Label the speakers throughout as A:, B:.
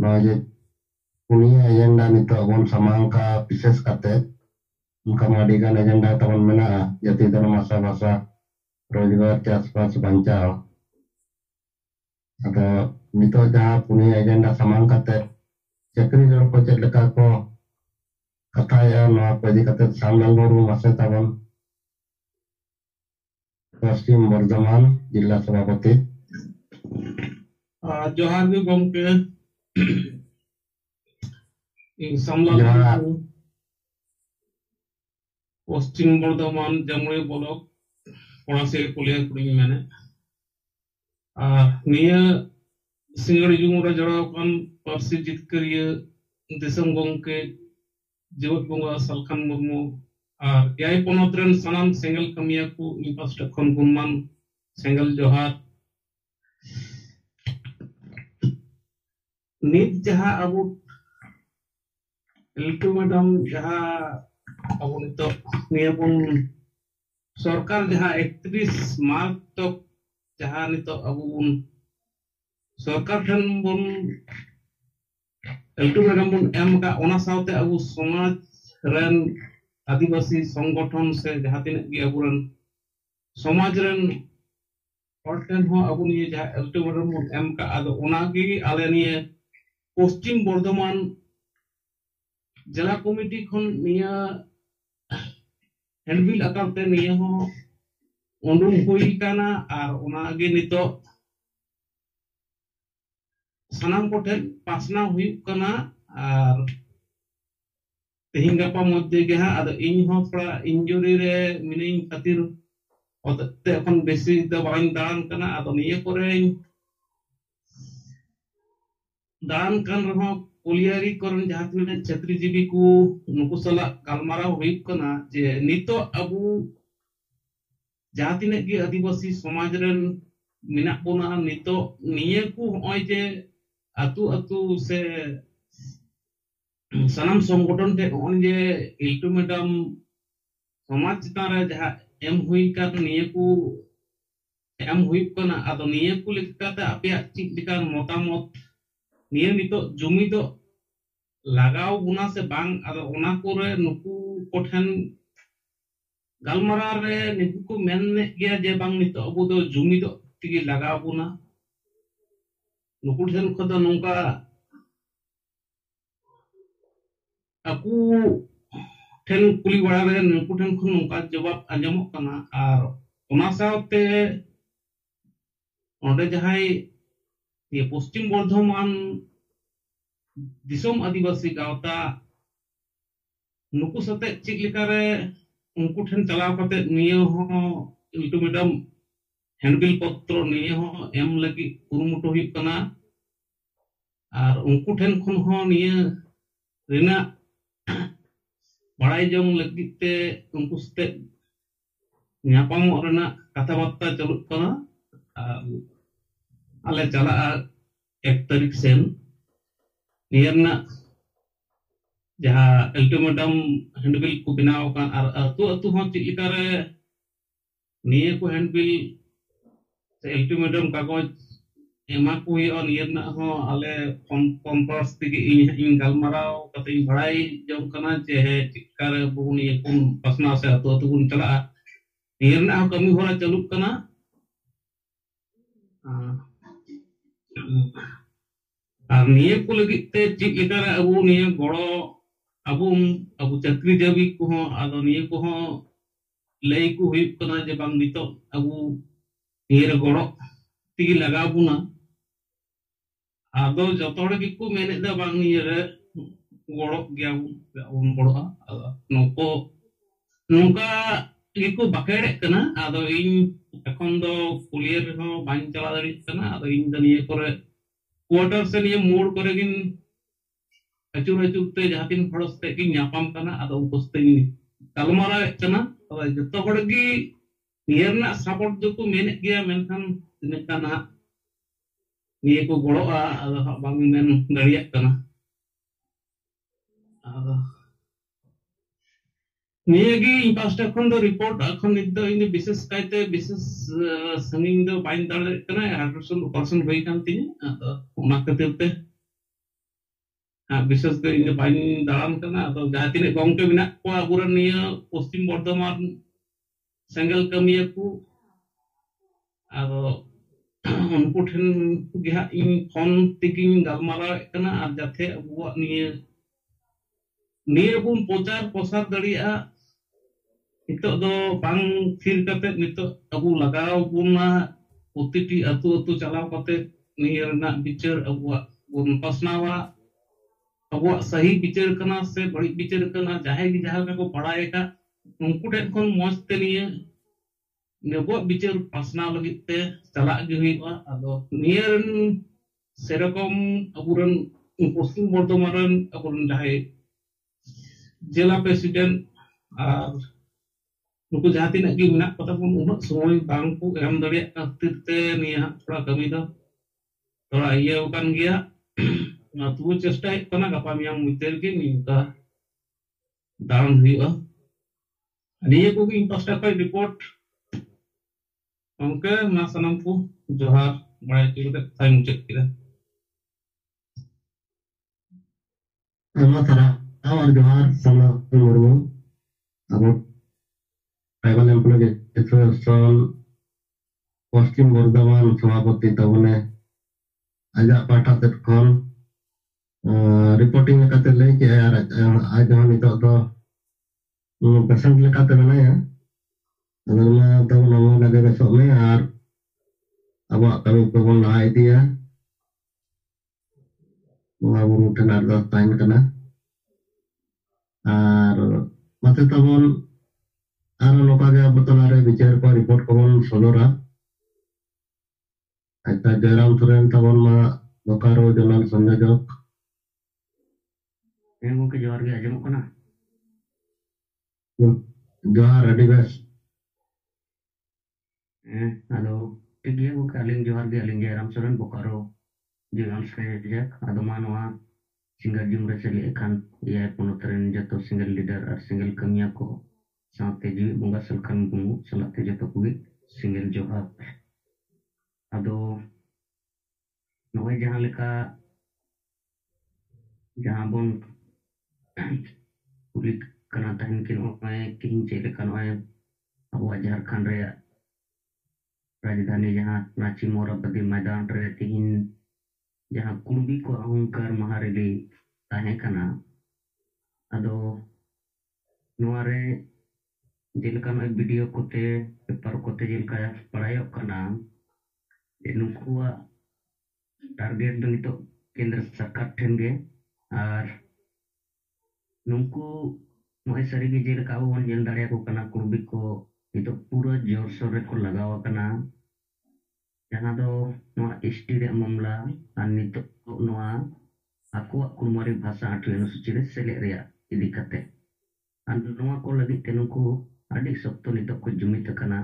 A: ᱱᱚᱣᱟ ᱡᱮ ᱯᱩᱱᱭᱟᱹ ᱮᱡᱮᱱᱰᱟ ᱱᱤᱛᱚᱜ ᱵᱚᱱ ᱥᱟᱢᱟᱝ ᱠᱟᱜ ᱵᱤᱥᱮᱥ ᱠᱟᱛᱮ ᱚᱱᱠᱟ ᱢᱟ ᱟᱹᱰᱤᱜᱟᱱ ᱮᱡᱮᱱᱰᱟ ᱛᱟᱵᱚᱱ ᱢᱮᱱᱟᱜᱼᱟ, ᱡᱟᱹᱛᱤ ᱫᱷᱚᱨᱚᱢ ᱟᱥᱟ ᱵᱷᱟᱥᱟ ᱨᱳᱡᱽᱜᱟᱨ ᱪᱟᱥᱵᱟᱥ ᱵᱟᱧᱪᱟᱣ᱾ ᱟᱫᱚ ᱱᱤᱛᱚᱜ ᱡᱟᱦᱟᱸ ᱯᱩᱱᱭᱟᱹ ᱮᱡᱮᱱᱰᱟ ᱥᱟᱢᱟᱝ ᱠᱟᱛᱮ ᱪᱟᱹᱠᱨᱤ ᱦᱚᱲ ᱠᱚ ᱪᱮᱫ ᱞᱮᱠᱟ ᱠᱚ ᱠᱟᱛᱷᱟᱭᱮᱜᱼᱟ ᱱᱚᱣᱟ ᱠᱚ ᱤᱫᱤ ᱠᱟᱛᱮ ᱥᱟᱢᱱᱟᱞ ᱢᱩᱨᱢᱩ ᱢᱟᱥᱮ ᱛᱟᱵᱚᱱ ᱯᱚᱥᱪᱤᱢ ᱵᱚᱨᱫᱷᱚᱢᱟᱱ ᱡᱤᱞᱟ ᱥᱚভাᱯᱚতি᱾
B: ᱡᱚᱦᱟᱨ ᱜᱮ ᱜᱚᱢᱠᱮ, ᱤᱧ ᱥᱟᱢᱞᱟᱞ
A: ᱡᱚᱦᱟᱨ᱾
B: ᱢᱩᱨᱢᱩ ᱯᱚᱥᱪᱤᱢ ᱵᱚᱨᱫᱷᱚᱢᱟᱱ ᱡᱟᱢᱩᱭ ᱵᱞᱚᱠ ᱯᱚᱲᱟᱥᱤ ᱠᱩᱞᱤᱭᱟ ᱠᱩᱲᱤᱧ ᱢᱮᱱᱮᱫ᱾ ᱱᱤᱭᱟᱹ ᱥᱤᱸᱜᱟᱹᱲ ᱡᱩᱢ ᱨᱮ ᱡᱚᱲᱟᱣ ᱟᱠᱟᱱ ᱯᱟᱹᱨᱥᱤ ᱡᱤᱛᱠᱟᱹᱨᱤᱭᱟᱹ ᱫᱤᱥᱚᱢ ᱜᱚᱢᱠᱮ ᱡᱮᱣᱮᱫ ᱵᱚᱸᱜᱟ ᱥᱟᱞᱠᱷᱟᱱ ᱢᱩᱨᱢᱩ ᱟᱨ ᱮᱭᱟᱭ ᱯᱚᱱᱚᱛ ᱨᱮᱱ ᱥᱟᱱᱟᱢ ᱥᱮᱸᱜᱮᱞ ᱠᱟᱹᱢᱤᱭᱟᱹ ᱠᱚ ᱤᱧ ᱯᱟᱥᱴᱟ ᱠᱷᱚᱱ ᱜᱩᱱᱢᱟᱱ ᱥᱮᱸᱜᱮᱞ ᱡᱚᱦᱟᱨ᱾ ᱱᱤᱛ ᱡᱟᱦᱟᱸ ᱟᱵᱚ ᱟᱞᱴᱤᱢᱮᱴᱟᱢ ᱡᱟᱦᱟᱸ ᱟᱵᱚ ᱱᱤᱛᱚᱜ ᱱᱤᱭᱟᱹ ᱵᱚᱱ ᱥᱚᱨᱠᱟর ᱡᱟᱦᱟᱸ 31 ᱢᱟᱨᱪ ᱛᱚᱠ ᱡᱟᱦᱟᱸ ᱱᱤᱛᱚᱜ ᱟᱵᱚ ᱵᱚᱱ ᱥᱚᱨᱠᱟর ᱴᱷᱮᱱ ᱵᱚᱱ ᱟᱞᱴᱤᱢᱮᱴᱟᱢ ᱵᱚᱱ ᱮᱢ ᱟᱠᱟᱫ, ᱚᱱᱟ ᱥᱟᱶᱛᱮ ᱟᱵᱚ ᱥᱚᱢᱟᱡᱽ ᱨᱮᱱ आदिवासी संगठन से जहाँ तीनक गे अबुरन समाज रन हर ठेन हो अबु निये जहाँ अल्टीमेटम बन एम का आदो ओनागे आले निये पश्चिम बर्धमान जिला कमिटी खन निया हैंडबिल अकाउंट निये हो उंडुम हुई काना आर ओनागे नितो सनाम कोठे पासना हुई काना आर तेहिं गापा मध्य गे हाँ आदो इन हो थोड़ा इंजुरी रे मिनिंग खातिर ते এখন বেশি দাঁড়ান দাঁড়ান কানা আদো নিয়ে করে দাঁড়ান কান রহ কলিয়ারি করন যাহা তিনে ছাত্রীজীবী কু নুকু সালা গালমারাও হুইক কানা যে নিতো আবু যাহা তিনে গে আদিবাসী সমাজ রেন মিনাক বোনা নিতো নিয়ে কু হয় যে আতু আতু সে সানাম সংগঠন তে অন যে আলটিমেটাম সমাজ চিতান রে যাহা एम हुई कर निये को एम हुई कना आदो निये को लेकाते आपे चिक लेका मतामत निये नितो जुमी दो लगाव गुना से बांग आदो ओना कोरे नुकु कोठन गालमारा रे निकु को मेनने गया जे बांग नितो अबु दो जुमी दो तिगी लगाव गुना नुकु ठेन खदो नोंका aku ठेन कुली बड़ा रे नुकु ठेन खन नोंका जवाब आंजमक कना आर ओना सावते ओंडे जहाई ये पश्चिम बर्धमान दिसोम आदिवासी गावता नुकु सते चिक लेकारे उनको ठेन चलाव कते निये हो अल्टीमेटम हैंडबिल पत्र निये हो एम लगी कुरुमुटो हुई कना आर उनको ठेन खन हो निये रिना बड़ाई जंग लगी ते उनको सते न्यापाम रेना कथा बार्ता चलुक कना आले चला 1 तारीख सेन नियरना जहाँ अल्टीमेटम हैंडबिल को बनाव कान आर अतु अतु हो चिक लेकारे निये को हैंडबिल से अल्टीमेटम कागज एमा को हुई और नियरना हो आले कॉम्पर्स तिगे इन गालमाराव कते इन बड़ाई जंग कना जे है चिकारे बुन ये कुन पसना से अतु अतु बुन चला नियरना हो कमी होरा चलुक कना और निये को लगी ते चिक लेकारे अबु निये गड़ो अबु अबु चाकरी जाबी को हो आदो निये को हो लई को हुई कना जे बांग नितो अबु निये रे गड़ो तिगी लगा बुना आदो जतोड़ की को मेने दा बांग निये रे गड़ो गया उन गड़ोआ नको नोंका गिको बाकेड़े कना आदो इन এখন दो कुलियर हो बाइन चला दाड़ी कना आदो इन द निये करे क्वार्टर से निये मोड़ करे गिन अचुर अचुर ते जहातिन फड़स ते की न्यापाम कना आदो उपस्ते गालमारा कना आदो जतो हड़गी नियरना सपोर्ट दो को मेने गया मेनखान तिने कना निये को गड़ोआ आदो बांग मेन दाड़िया कना आदो नियेगी इन पास्टा खन दो रिपोर्ट अखन नित दो इन विशेष कायते विशेष संगिन दो बाइन दाड़े कना 100% हुई कान तिने आदो ओना खातिर ते ᱵᱤᱥᱮᱥ ᱠᱚᱨᱮ ᱤᱧ ᱫᱚ ᱵᱟᱹᱧ ᱫᱟᱬᱟᱱ ᱠᱟᱱᱟ, ᱟᱫᱚ ᱡᱟᱦᱟᱸ ᱛᱤᱱᱟᱹᱜ ᱜᱚᱝᱠᱮ ᱢᱮᱱᱟᱜ ᱠᱚᱣᱟ ᱟᱵᱚᱨᱮᱱ ᱱᱤᱭᱟᱹ ᱯᱚᱥᱪᱤᱢ ᱵᱚᱨᱫᱷᱚᱢᱟᱱ ᱥᱮᱸᱜᱮᱞ ᱠᱟᱹᱢᱤᱭᱟᱹ ᱠᱚ, ᱟᱫᱚ ᱩᱱᱠᱩ ᱴᱷᱮᱱ ᱜᱮ ᱦᱟᱸᱜ ᱤᱧ ᱯᱷᱳᱱ ᱛᱮᱜᱤᱧ ᱜᱟᱞᱢᱟᱨᱟᱣᱮᱫ ᱠᱟᱱᱟ, ᱟᱨ ᱡᱟᱛᱮ ᱟᱵᱚᱣᱟᱜ ᱱᱤᱭᱟᱹ ᱵᱚᱱ ᱯᱨᱚᱪᱟᱨ ᱯᱨᱚᱥᱟᱨ ᱫᱟᱲᱮᱭᱟᱜᱼᱟ᱾ ᱱᱤᱛᱚᱜ ᱫᱚ ᱵᱟᱝ ᱛᱷᱤᱨ ᱠᱟᱛᱮᱫ ᱱᱤᱛᱚᱜ ᱟᱵᱚ ᱞᱟᱜᱟᱣ ᱵᱚᱱᱟ ᱯᱨᱚᱛᱤᱴᱤ ᱟᱹᱛᱩ ᱟᱹᱛᱩ ᱪᱟᱞᱟᱣ ᱠᱟᱛᱮᱫ ᱱᱤᱭᱟᱹ ᱨᱮᱱᱟᱜ ᱵᱤᱪᱟᱹᱨ ᱟᱵᱚᱣᱟᱜ ᱵᱚᱱ ᱯᱟᱥᱱᱟᱣᱟ᱾ ᱟᱵᱚᱣᱟᱜ ᱥᱟᱹᱦᱤ ᱵᱤᱪᱟᱹᱨ ᱠᱟᱱᱟ ᱥᱮ ᱵᱟᱹᱲᱤᱡ ᱵᱤᱪᱟᱹᱨ ᱠᱟᱱᱟ, ᱡᱟᱦᱟᱸᱭ ᱜᱮ ᱡᱟᱦᱟᱸ ᱞᱮᱠᱟ ᱠᱚ ᱵᱟᱲᱟᱭ ᱟᱠᱟᱫ ᱩᱱᱠᱩ ᱴᱷᱮᱱ ᱠᱷᱚᱱ ᱢᱚᱸᱡᱽ ᱛᱮ ᱟᱵᱚᱣᱟᱜ ᱵᱤᱪᱟᱹᱨ ᱯᱟᱥᱱᱟᱣ ᱞᱟᱹᱜᱤᱫ ᱛᱮ ᱪᱟᱞᱟᱜ ᱜᱮ ᱦᱩᱭᱩᱜᱼᱟ᱾ ᱟᱫᱚ ᱱᱤᱭᱟᱹ ᱨᱮᱱ ᱥᱮᱨᱚᱠᱚᱢ ᱟᱵᱚᱨᱮᱱ ᱯᱚᱥᱪᱤᱢ ᱵᱚᱨᱫᱷᱚᱢᱟᱱ ᱨᱮᱱ ᱟᱵᱚᱨᱮᱱ ᱡᱟᱦᱟᱸᱭ ᱡᱮᱞᱟ ᱯᱨᱮᱥᱤᱰᱮন্ট ᱟᱨ ᱱᱩᱠᱩ ᱡᱟᱦᱟᱸ ᱛᱤᱱᱟᱹᱜ ᱜᱮ ᱢᱮᱱᱟᱜ ᱠᱚᱛᱟ ᱵᱚᱱ ᱩᱱᱟᱹᱜ ᱥᱚᱢᱚᱭ ᱵᱟᱝᱠᱚ ᱮᱢ ᱫᱟᱲᱮᱭᱟᱜ ᱠᱷᱟᱹᱛᱤᱨ ᱛᱮ ᱱᱤᱭᱟᱹ ᱦᱟᱸᱜ ᱛᱷᱚᱲᱟ ᱠᱟᱹᱢᱤ ᱫᱚ ᱛᱷᱚᱲᱟ ᱤᱭᱟᱹᱣ ᱠᱟᱱ ᱜᱮᱭᱟ᱾ ᱛᱚᱵᱩ ᱪᱮᱥᱴᱟᱭ ᱦᱩᱭᱩᱜ ᱠᱟᱱᱟ ᱜᱟᱯᱟ ᱢᱮᱭᱟᱝ ᱢᱚᱫᱽᱫᱷᱮ ᱨᱮᱜᱮ ᱱᱤᱝᱠᱟ ᱫᱟᱬᱟᱱ ᱦᱩᱭᱩᱜᱼᱟ᱾ ᱱᱤᱭᱟᱹ ᱠᱚᱜᱮ ᱤᱧ ᱯᱟᱥᱴᱟ ᱠᱷᱚᱱ ᱨᱤᱯᱳর্ᱴ᱾ ᱜᱚᱝᱠᱮ ᱢᱟ ᱥᱟᱱᱟᱢ ᱠᱚ ᱡᱚᱦᱟᱨ ᱵᱟᱲᱟᱭ ᱦᱚᱪᱚ ᱠᱟᱛᱮ ᱠᱟᱛᱷᱟᱧ ᱢᱩᱪᱟᱹᱫ ᱠᱮᱫᱟ᱾
A: ᱟᱭᱢᱟ ᱥᱟᱨᱦᱟᱣ ᱟᱨ ᱡᱚᱦᱟᱨ ᱥᱟᱱᱟᱢ ᱢᱩᱨᱢᱩ, ᱟᱵᱚ ট্রাইবাল এমপ্লয়ি অ্যাসোসিয়েশন পশ্চিম বর্ধমান সভাপতি তবনে আজাক পাঠা সেট খন রিপোর্টিং লেকাতে ᱞᱟᱹᱭ ᱠᱮᱜᱼᱟ, ᱟᱨ ᱟᱡ ᱦᱚᱸ ᱱᱤᱛᱚᱜ ᱫᱚ ᱯᱮᱥᱮন্ᱴ ᱞᱮᱠᱟᱛᱮ ᱢᱮᱱᱟᱭᱟ᱾ ᱟᱫᱚ ᱚᱱᱟ ᱛᱟᱵᱚᱱ ᱟᱵᱚ ᱞᱟᱜᱮ ᱵᱮᱥᱚᱜ ᱢᱮ ᱟᱨ ᱟᱵᱚᱣᱟᱜ ᱠᱟᱹᱢᱤ ᱠᱚᱵᱚᱱ ᱞᱟᱦᱟ ᱤᱫᱤᱭᱟ, ᱵᱚᱸᱜᱟ ᱵᱩᱨᱩ ᱴᱷᱮᱱ ᱟᱨᱫᱟᱥ ᱛᱟᱦᱮᱱ ᱠᱟᱱᱟ᱾ ᱟᱨ ᱢᱟᱥᱮ ᱛᱟᱵᱚᱱ ᱟᱨ ᱱᱚᱝᱠᱟ ᱜᱮ ᱟᱵᱚ ᱛᱟᱞᱟᱨᱮ ᱵᱤᱪᱟᱹᱨ ᱠᱚ ᱨᱤᱯᱳর্ট ᱠᱚᱵᱚᱱ ᱥᱚᱫᱚᱨᱟ। ᱟᱪᱪᱷᱟ, জয়রাম ᱥᱚᱨᱮᱱ ᱛᱟᱵᱚᱱ ᱢᱟ ᱵᱳᱠᱟᱨᱳ ᱡᱚᱱᱟᱞ ᱥᱚᱝযোজক।
C: ᱦᱮᱸ ᱜᱚᱝᱠᱮ ᱡᱚᱦᱟᱨ ᱜᱮ, ᱟᱸᱡᱚᱢᱚᱜ ᱠᱟᱱᱟ?
A: ᱡᱚᱦᱟᱨ, ᱟᱹᱰᱤ ᱵᱮᱥ।
C: ᱦᱮᱸ ᱟᱫᱚ ᱴᱷᱤᱠ ᱜᱮᱭᱟ ᱜᱚᱝᱠᱮ, ᱟᱹᱞᱤᱧ ᱡᱚᱦᱟᱨ ᱜᱮ, ᱟᱹᱞᱤᱧ ᱡᱚᱭᱨᱟᱢ ᱥᱚᱨᱮᱱ ᱵᱳᱠᱟᱨᱳ ᱡᱚᱱᱟᱞ ᱥᱚᱝযোᱡᱚᱠ। ᱟᱫᱚ ᱢᱟ ᱱᱚᱣᱟ ᱥᱤᱸᱜᱟᱹᱲ ᱡᱩᱢ ᱨᱮ ᱥᱮᱞᱮᱫ ᱟᱠᱟᱱ ᱮᱭᱟᱭ ᱯᱚᱱᱚᱛ ᱨᱮᱱ ᱡᱚᱛᱚ ᱥᱤᱸᱜᱮᱞ ᱞᱤᱰᱟᱨ ᱟᱨ ᱥᱤᱸᱜᱮᱞ ᱠᱟᱹᱢᱤᱭᱟᱹ ᱠᱚ ᱥᱟᱶᱛᱮ ᱡᱤᱣᱤᱫ ᱵᱚᱸᱜᱟ ᱥᱟᱞᱠᱷᱟᱱ ᱢᱩᱨᱢᱩ ᱥᱟᱞᱟᱜ ᱛᱮ ᱡᱚᱛᱚ ᱠᱚᱜᱮ ᱥᱤᱸᱜᱮᱞ ᱡᱚᱦᱟᱨ। ᱟᱫᱚ ᱱᱚᱜᱼᱚᱭ ᱡᱟᱦᱟᱸ ᱞᱮᱠᱟ ᱡᱟᱦᱟᱸ ᱵᱚᱱ ᱠᱩᱞᱤ ᱠᱟᱱᱟ ᱛᱟᱦᱮᱱ ᱠᱤ ᱱᱚᱜᱼᱚᱭ ᱛᱤᱦᱤᱧ ᱪᱮᱫ ᱞᱮᱠᱟ ᱱᱚᱜᱼᱚᱭ ᱟᱵᱚᱣᱟᱜ ᱡᱷᱟᱲᱠᱷᱚᱸᱰ ᱨᱮᱭᱟᱜ राजधानी जहाँ रांची मोराबादी मैदान रे तिहिन जहाँ कुर्मी को अहंकार महारेली ताहे कना। अदो नोआरे जेलका नोय वीडियो कोते पेपर कोते जेलका पढ़ायो कना जे नुकुआ टारगेट दो नितो केंद्र सरकार ठेनगे आर नुकु नोय सरीगे जेलका वो वन जेल दाड़िया को कना कुर्मी को नितो पूरा जोर शोर रे को लगावा कना। जहाँ दो नोआ एसटी रे मामला आर नितो नोआ आकुआ कुरमारी भाषा 8 अनुसूची रे सेले रेया इदी कते आर नोआ को लगी ते नुकु आदि सप्तो नितो को जुमित कना।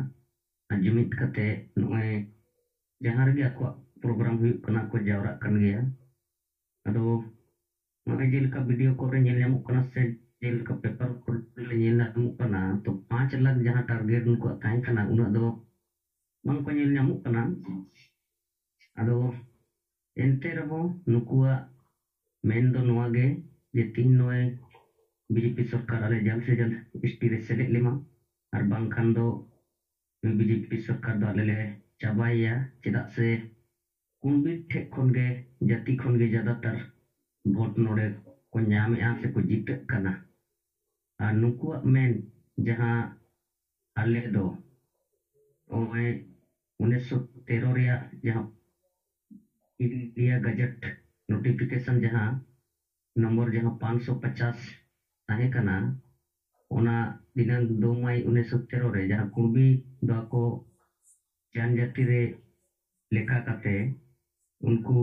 C: जुमित कते नोए जहाँ रे आकुआ प्रोग्राम हुई कना को जावरा कन गया। अदो नोए जेल का वीडियो को रे नेल नामुक कना से जेल का पेपर को रे नेल नामुक कना तो 5 लाख जहाँ टारगेट उनको ताहे कना उना दो mang ko नेल नामुक कना। अदो एंते रहो नुकुआ मेन दो नोआ गे जे तीन नोए बीजेपी सरकार आले जल्द से जल्द एसटी रे सेले लेमा और बांखान दो बीजेपी सरकार दो आले ले चाबाया चेदा से कुंबी ठे खन गे जाति खन गे ज्यादातर वोट नोड़े को ᱧᱟᱢᱮᱜᱼᱟ से को जीतक कना। और नुकुआ मेन जहां आले दो ओए 1913 रिया जहां इंडिया गजट नोटिफिकेशन जहां नंबर जहां 550 ताहे कना ओना दिनांक 2 मई 1913 रे जहां कुर्बी दो को जनजाति रे लेखा काते उनको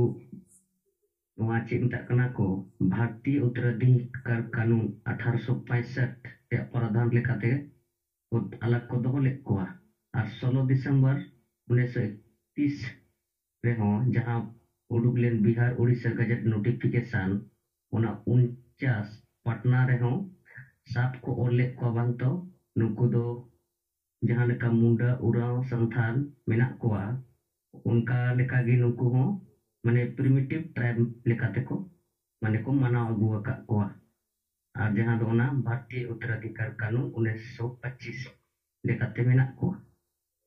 C: नोआ चेक मता कना को भारतीय उत्तराधिकार कानून 1865 ते प्रावधान लेखाते अलग को दोहो ले कोआ और 16 दिसंबर 1931 रे हो जहां उडुगलेन बिहार उड़ीसा गजट नोटिफिकेशन ओना 49 पटना रे हो साप को ओले को बांतो नुकु दो जहां लेका मुंडा उराव संथाल मेना कोआ उनका लेका गी नुकु हो माने प्रिमिटिव ट्राइब लेकाते को mane ko manaw agu akak koa. Ar jahan do ona Bharatiya Uttaraধিকার Kanun 1925 lekate menak ko.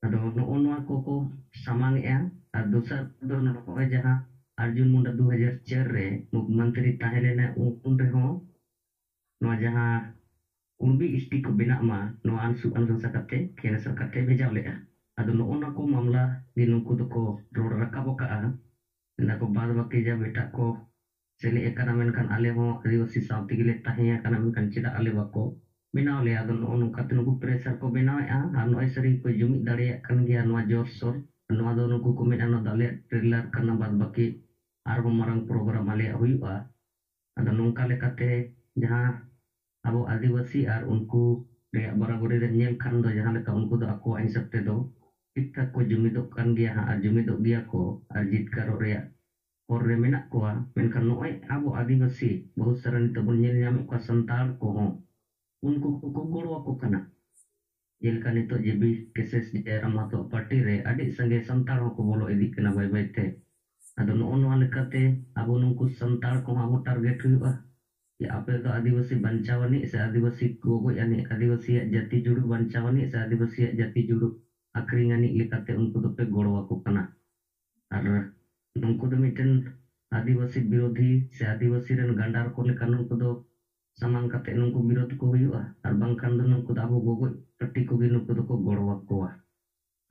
C: Ado no nowaa ko samangea ar dosar do noe jahan Arjun Munda 2004 re Mukhyamantri tahen lena un rehon nowaa jahan Kunbi isti ko benak ma nowaa anusansa kate kenesar kate bejaw lea. Ado no ona ko mamla di nungku do ko ror rakab ka'a na ko bad baki ja beta ko seli ekana menkan ale ho adiwasi sauti gile tahiya kana menkan cida ale bako benaw le ado no nungka nungku pressure ko benaw ar no seri ko jumit dareyak kan gia nowaa jorsor nowaa do nungku ko men ano dale trailer kana bad baki ar marang program ale huyu'a. Ado nungka lekate jahan abo adivasi ar unku reyak baragori dan nyel kan do jahan leka unku do aku hisap te do kita ko jumidok kan dia ar jumidok dia ko ar jitkaro reyak or re menak ko menkan noe abo adivasi bahut saran itu pun nyel nyamuk ko santal ko ho unku ko goro aku kana jelkan itu jebi keses di daerah mato party re adik sange santal ko bolo edik kena bye-bye te. Ado no ono lekate abo nungku santal ko abo target huyu'a. Ya apa itu adivasi bancawani se adivasi gogo yani adivasi jati juru bancawani se adivasi jati juru akringani likate unku dope goro aku kana ar unku do miten adivasi birodhi se adivasi ren gandar ko lekan unku do samang kate nungku birod ko huyu'a ar bangkan do nungku do abo gogo peti ko nungku do ko goro aku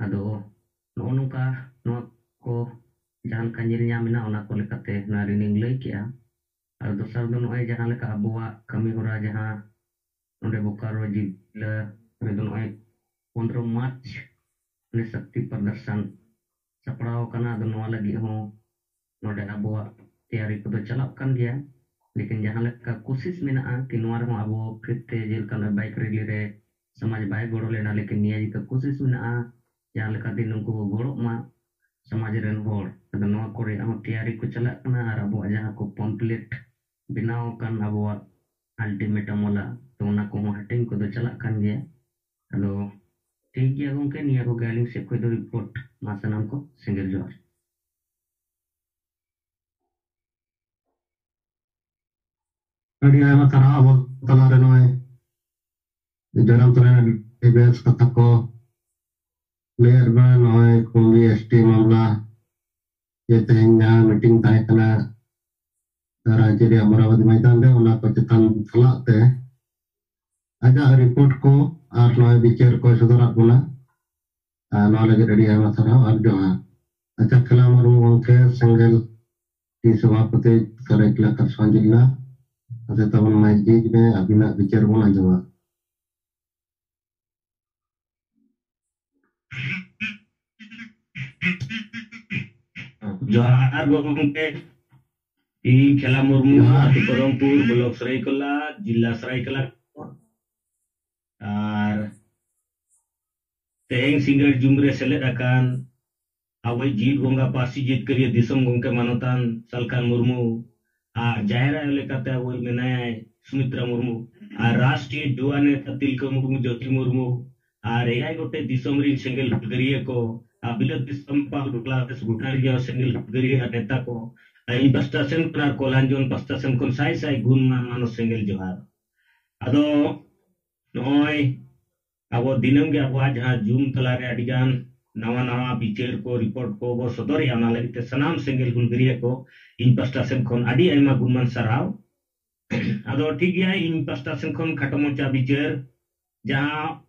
C: ado no nungka no ko jahan kanjilnya mina ona ko lekate narining lay kia. Ar dosar do noe jahan leka abuak kami hura jahan nonde Bokaro jila redo noe 15 Mac ne sakti perdarsan saprao kana do noa lagi ho nonde abuak tiari kudo calap kan dia lekin jahan leka kosis mena'a kinuar ho abo krite jil kana baik rili re samaj baik goro lena lekin niya jika kosis mena'a jahan leka dinungku goro ma samaj ren hor ado noa kore ho tiari ku calak kana ar abuak jahan ko pamphlet binaw kan abuak ultimatum wala to ona ko hating ko do calak kan dia. Ado ठीक गया गongke niya ko galing se ko do report masanam ko single jor.
A: Adi ayama tara abo talare noe jaram tulena dibes kata ko player ban noe kumbi ST mamla ye tehnya meeting tahe kana Raja di Amarawati Maidan de ona ko cetan selak te aja report ko ar noe bicar ko saudara guna no lagi ready ayama tara ar joha aja kelamar ngongke single di Sabapati Saraikela Karsuan Jilla atau tahun majid be abina bicar guna jawa.
D: Johar gongke I Khela Murmu Ati Perampur Blok Saraikela Jilla Saraikela ar teheng single jumre seled akan awai jid gonga pasi jid keriya disam gongke manotan Salkan Murmu ar jaira lekate awai menai Sumitra Murmu ar Rashtriya Yuva Neta Tilka Murmu Jyoti Murmu ar eyai gote disam rin single keriya ko abilat disam pa class gutariya single keriya neta ko investasi kunar kolanjon investasi kun sai gun mano single johar ado noy abo dinam ge abo jaha zoom talare adigan nawa bicer ko report ko bo sodori ana lagite sanam single gun geriya ko investasi kon adi aima gunman sarau ado ठीक है investasi kon khatomo cha bicer jaha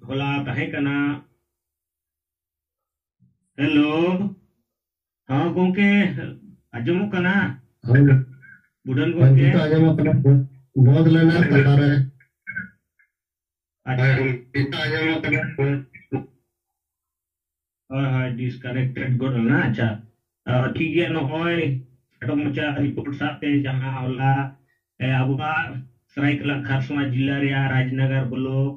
D: hola tahe kana hello हाँ गोंके आजमो कना Budan गोंके
A: Kita aja mau kena buat lena talare kita aja mau kena
D: हाँ disconnected गोड ना अच्छा ठीक है नो होय एटो मचा रिपोर्ट साथे जहां होला अबुआ सरायकेला खारसुआ जिल्ला रे राजनगर ब्लॉक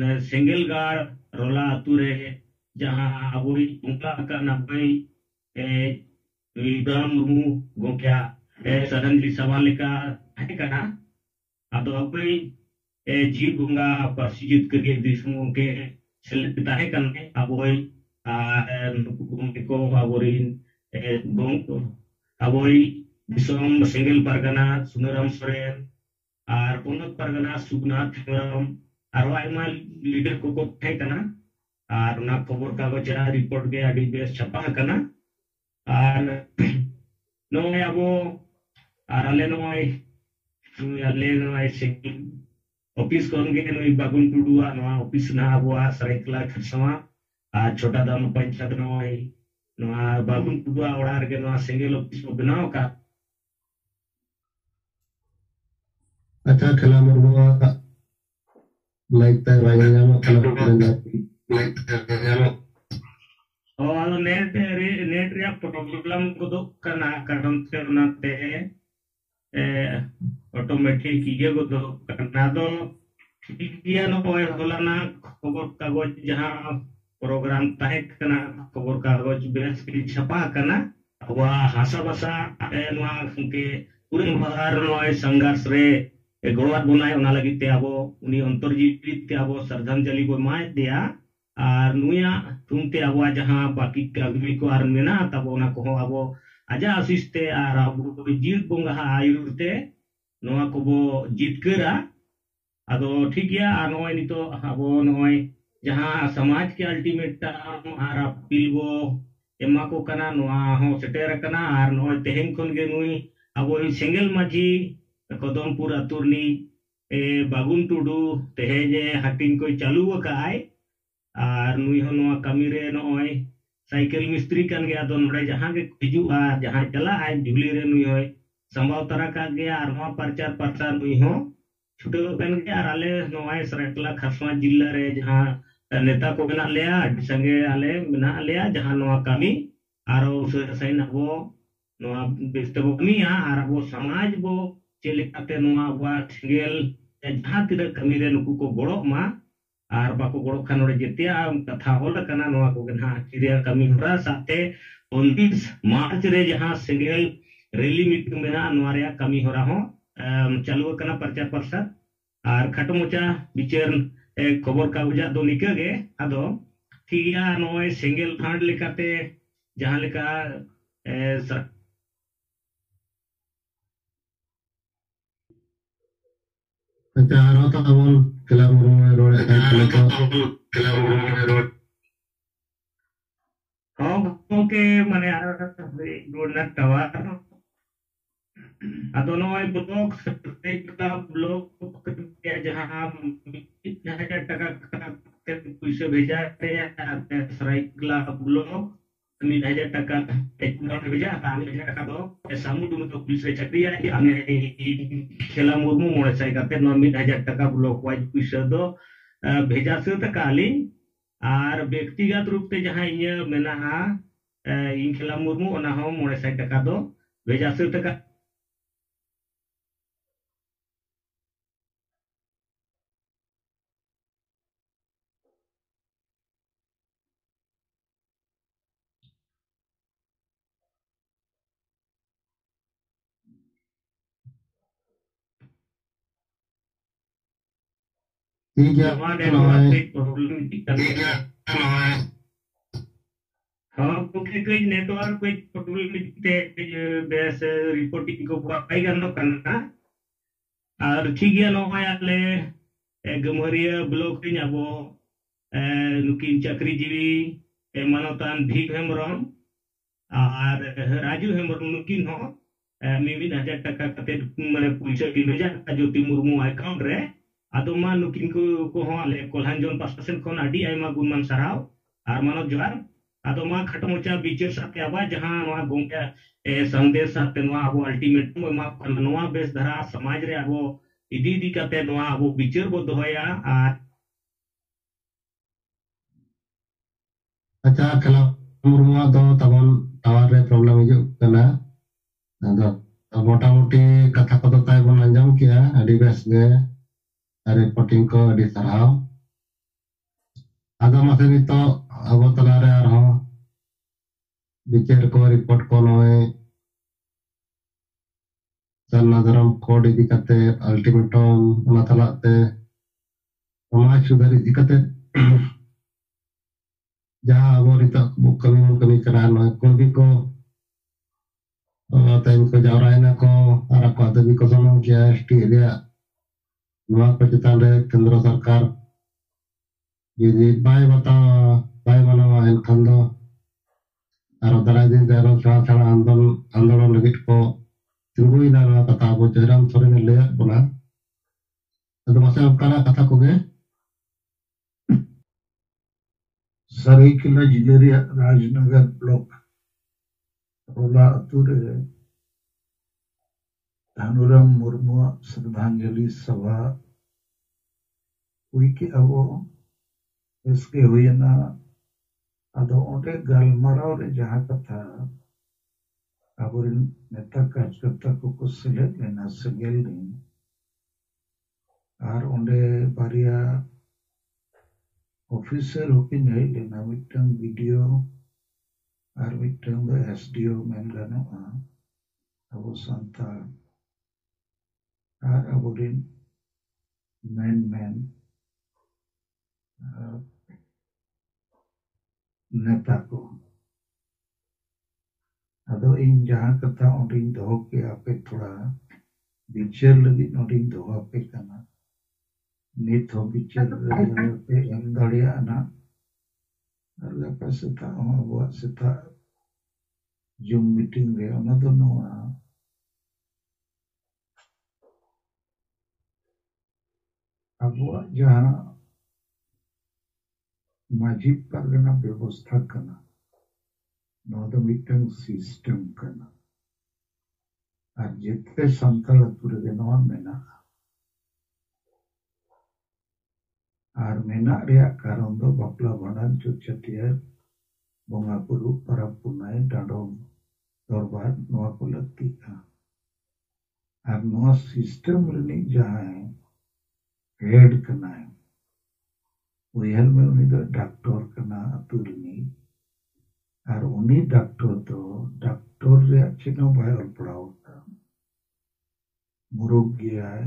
D: ने सेंगेलगाड़ रोला अतुरे जहां अबुई उंका का नपई Ibrahim Murmu gongkya suddenly sawalika hai kana ado apai ji gunga pasijit kerja di semua ke selita hai kan aboi ko aborin gong aboi Disom Sengel Pargana Sunaram Soren और पोनत पारगाना सुगनाथ हेमब्रम और आयमा लीडर को थे कना और ना खबर कागज रिपोर्ट के आदि बेस छपा कना और नोय अबो और आले नोय सेंगेल ऑफिस कौन के नोय बागुन टुडुआ नोआ ऑफिस ना अबो सरायकला खरसमा और छोटा दाम पंचायत नोय नोआ बागुन टुडुआ ओडार के नोआ सेंगेल ऑफिस को बनाओ का
A: अच्छा खेला मुर्मुआ लाइक ता बाय जानो खेला
D: और नेट रे प्रॉब्लम को दो करना कारण से उनाते ऑटोमेटिक ये को दो करना दो ठीक है नो होय होलाना खबर कागज जहां प्रोग्राम ताहे कना खबर कागज बेस की छपा कना वा हासा बसा नोआ के पूरे बाहर नोय संघर्ष रे गोड़वात बनाए उना लगी ते आबो उनी अंतरजीवित ते आबो श्रद्धांजलि को माय दिया और नुया तुमते आबो जहां बाकी कागमी को आर मेना तबो ना को आबो आजा आसिस्ते और आबो जीत बोंगा आयुरते नोआ को बो जीत करा अदो ठीक गया और नोय नितो आबो नोय जहां समाज के अल्टीमेट और अपील बो एमा को कना नोआ हो सेटेर कना और नोय तेहेन कोन गे नुई आबो सेंगेल माझी कदमपुर अतुरनी बागुन टुडू तेहेजे हाटिंग को चालू वकाय और नुई हो नोआ कमी रे नोय साइकिल मिस्त्री कन गया तो नोडे जहां के हिजुआ जहां चला आय जुगली रे नुई होय संभाव तरा का गया और नोआ प्रचार प्रसार नुई हो छुटे कन गया और आले नोय सरायकला खरसवा जिला रे जहां नेता को बना लिया संगे आले बना लिया जहां नोआ कमी और उस सही नबो नोआ बेस्तबो कमिया और वो समाज बो चेलेकाते नोआ वा सेंगेल जहां तिना कमी रे नुकु को गोड़ो मा और बाको गोड़ो खान ओडे जेतिया कथा होल कना नोआ को गना चिरिया कमी होरा साथे 29 मार्च रे जहां सेंगेल रैली मीटिंग मेना नोआ रे कमी होरा हो चालू कना प्रचार प्रसार और खटो मोचा बिचार खबर कागजा दो निके गे आदो ठीया नोय सेंगेल फांड लेकाते जहां लेका
A: अच्छा रोता बोल खेला मुर्मुआ रोड खेला मुर्मुआ रोड
D: हाँ के माने रोड ना टवर अदो नोय ब्लॉक ब्लॉक के जहां 1000 टका के पैसे भेजा रे सरायकला ब्लॉक 1000 टका अकाउंट भेजा 1000 टका दो सामू दुनो तो पुलिस रे चक्री है आने खेला मुर्मू मोड़े साइ काते 1000 टका ब्लॉक वाइज पैसे दो भेजा से तकाली और व्यक्तिगत रूप से जहां इन मेना इन खेला मुर्मू ओना हो मोड़े साइ टका दो भेजा से तका
A: ठीक है
D: जमा नेटवर्क प्रॉब्लम हाँ क्योंकि कोई नेटवर्क कोई प्रॉब्लम ते बेस रिपोर्टिंग को पाई गनो करना और ठीक है नो आले गमरिया ब्लॉक इन अबो नुकिन चक्री जीवी मानवतान भीख हेमरम और राजू हेमरम नुकिन हो 1000 टका कते माने पैसा की भेजा ज्योति मुर्मू अकाउंट रे आदो मा नुकिन को हो आले कोल्हांजन पासन कोन आडी आयमा गुणमान सराव और मानव जोहार आदो मा खट मोचा बिचार साथे आबा जहां नोआ गोंके संदेश साथे नोआ अबो अल्टीमेट मा नोआ बेस धरा समाज रे अबो इदी काते नोआ अबो बिचार बो दोया
A: अच्छा खेला मुर्मुआ दो तबन टावर रे प्रॉब्लम हिजुग कना आदो मोटा मोटी कथा को तो ताय बन अंजाम किया अडी बेस गे रिपोर्टिंग को अडी सराव आदो मासे नितो अब तलारे आरो बिचार को रिपोर्ट को नोए सन्नाधरम कोड इदी कते अल्टीमेटम ओना तलाते समाज सुधार इदी कते जहां अब नितो कमी करा नोए कोई भी को Tayang ko jawrain ako ara ko adabi ko sama GST dia nua ko chitan re kendra sarkar jadi bai manawa enkhan do aro darai din aro sara andolon lagit ko tinggui na nua kata Abu Jairam Soren lihat puna ado masa kala kata ko ge
E: Saraikela Jileria Rajnagar Block Rola Ature Dhanuram Murmu श्रद्धांजलि सभा हुई कि अब इसके हुए ना अदो ओटे गलमराव रे जहाँ कथा अब नेता कार्यकर्ता को कुछ सिलेक्ट लेना सिंगल नहीं आर ओंडे बारिया ऑफिसर होकिन है लेना मिट्टन वीडियो आर मिट्टन द एसडीओ मेन गानोआ अब संताल आर अबोरिन मेन नेता को अदो इन जहाँ कथा ओडिन दो के आपे थोड़ा बिचर लगी ओडिन दो आपे कना नित हो बिचर पे एम दड़िया ना और गपा सेता अबुआ सेता जूम मीटिंग रे ओना दो नोआ अबुआ जहाँ माजी परगना व्यवस्था कना नोदो मिटंग सिस्टम कना और जितने संतल अतुरे के नोआ मेना और मेना रे कारण दो बापला भंडान चुचटियर बोंगा पुरु परब पुनाय डाडोम दरबार नोआ को लगती का और नोआ सिस्टम रनी जहाँ है हेड कना है उहल में उन्हीं दो डॉक्टर कना अतुरनी और उन्हीं डॉक्टर रे चिनो भाई और पढ़ाओ था मुरुग गया है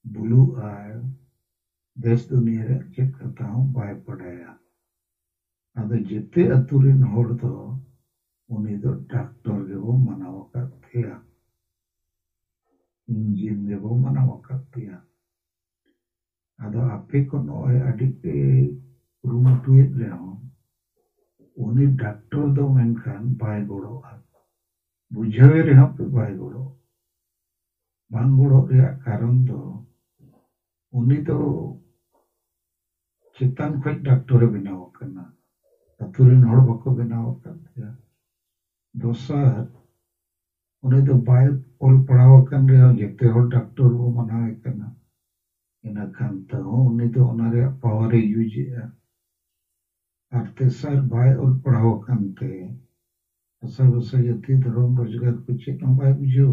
E: बुलू आए देश दुनिया रे चेक करता हूँ भाई पढ़ाया अदो जितने अतुरिन होड़ तो उन्हीं दो डॉक्टर के वो मनावा करते हैं इंजीन के वो मनावा करते हैं अदो आपे को नोए अडिके रूम टूट ले हो उन्हीं डॉक्टर दो मेनखान बाय गोड़ो बुझावे रे हम पे बाय गोड़ो बांग गोड़ो रे कारण दो उन्हीं तो चितान खोज डॉक्टर बनाव करना अतुरिन होड़ बको बनाव करते दोसर उन्हीं तो बाय ओल पढ़ाव कर रे जेते होड़ डॉक्टर वो मनावे करना ina kanta उन्हीं तो उनारे पावर यूज है और तेसर भाई और पढ़ाओ करते असर वसयती धर्म रोजगार कुछ न भाई बुझो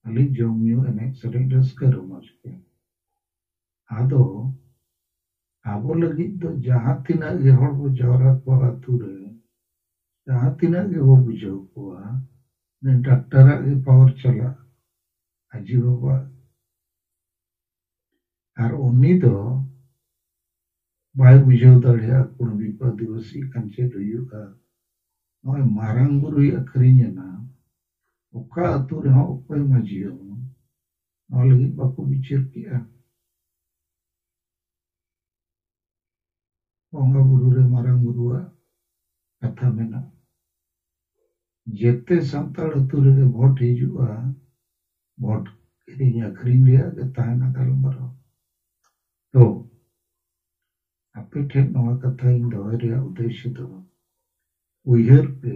E: अली जोमियो एने सरेंडर्स करो मस्के आदो आबो लगी तो जहाँ तिना ये होड़ वो जवरा को आतुरे जहाँ तिना के वो बुझो को ने डॉक्टर के पावर चला अजीब बाबा और उन्हीं तो बाय बुझाव दड़िया कुण विपद दिवसी कंचे दुयुका नोय मारांग गुरु अखरिना ओका अतु रे हो ओकय माजियो नो लगी बाको बिचार किया ओंगा गुरु रे मारांग गुरुआ कथा मेना जेते संताल अतु रे वोट हिजुआ वोट किरिया अखरिन लिया के ताना गलमरो तो आपे ठेक नवा कथा इन दोहरिया उद्देश्य तो उहर पे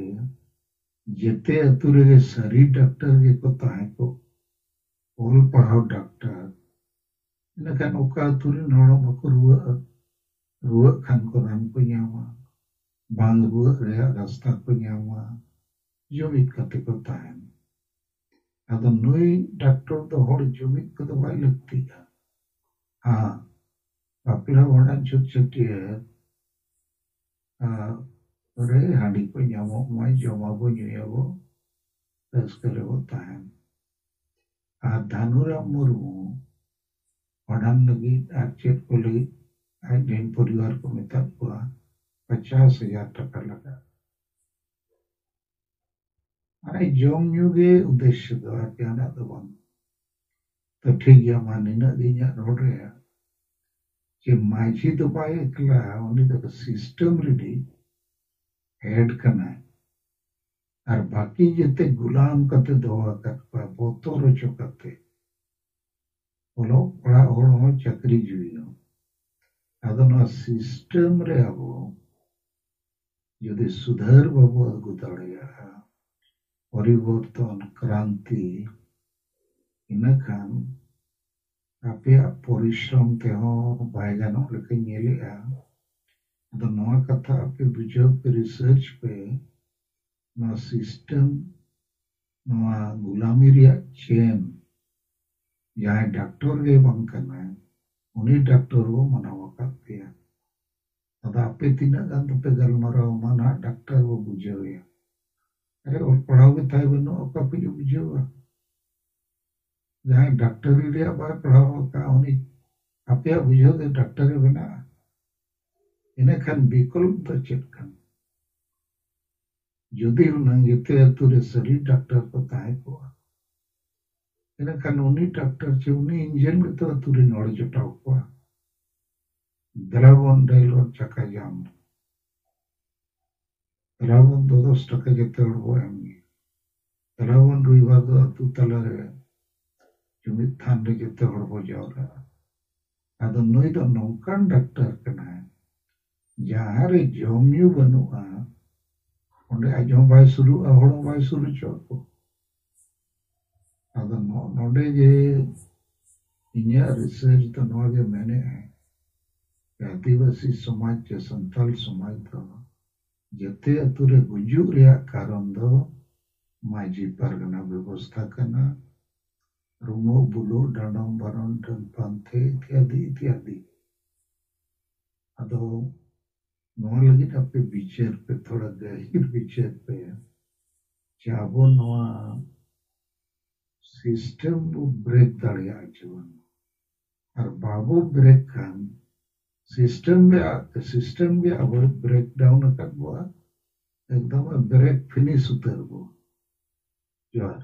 E: जेते अतुरे के सारी डॉक्टर के को ताहे को ओल पढ़ाओ डॉक्टर इनखान ओका अतुरे नोड़ो बको रुआ खान को रान को न्यामा बांग रुआ रे रास्ता को न्यामा जुमित कते को ताहे अदो नुई डॉक्टर तो होड़ जुमित को तो भाई लगती है हाँ बापला वड़ा चुट रे हाड़ी को न्यामो माई जमा को न्यावो तस्करे होता है धानुराम मुर्मू पढ़ान लगी आचेत को लगी आज जैन परिवार को मिता हुआ 50,000 टका लगा माने जम ᱧᱩ गे उद्देश्य दो आर जाना दो बन तो ठीक गया मान इना दिया रोड रे कि माझी तो पाए एकला उनी तो सिस्टम रेडी हेड करना और बाकी जिते गुलाम कते दोआ कर बोतोर चो कते बोलो पड़ा हो चक्री जुइनो अदो ना सिस्टम रे अबो यदि सुधार बाबू अगु दाड़िया परिवर्तन क्रांति इनखान आपे परिश्रम ते हो बाय गानो लेके नेलेआ अदो नवा कथा आपे बुझो पे रिसर्च पे नवा सिस्टम नवा गुलामी रिया चेन जहाँ डॉक्टर गे बंग करना है उन्हीं डॉक्टर वो मनावा करते हैं अदा आपे तीना गान तो पे गलमारा मना डॉक्टर वो बुझो गया अरे और पढ़ाओगे ताई बनो आपका पे बुझेगा जहाँ डॉक्टर रिया बाय पढ़ाओ का उन्हीं आपे बुझो दे डॉक्टर बना इन्हें खान विकल्प तो चेक कर जुदी उन्हें जिते अतुरे सरी डॉक्टर को ताए को इन्हें खान उन्हीं डॉक्टर चे उन्हीं इंजन में तो अतुरे नोड़ जुटाओ को दलावन डायलॉग चका जाम दलावन 2-2 टका जिते उड़ो एमगी दलावन रुइबा दो अतु तला रे जुमित थान रे जिते उड़ो जाओ अदो नोई दो नौकान डॉक्टर कना है जहाँ रे जोम्यू बनुआ उन्हें आजम बाय शुरू अहोड़ो बाय शुरू चोको अदो नोडे जे इन्या रिसर्च तो नोगे मैंने है आदिवासी समाज के संताल समाज तो जते अतुरे गुजू रिया कारण दो माजी परगना व्यवस्था करना रुमो बुलो डांडम बरन पंथे इत्यादि इत्यादि अदो नोआ लगी आपके विचार पे थोड़ा गहिर विचार पे चाबो नोआ सिस्टम वो ब्रेक दाड़िया जीवन और बाबू ब्रेक खान सिस्टम में अब ब्रेक डाउन कर बुआ एकदम ब्रेक फिनिश उतर बुआ जोर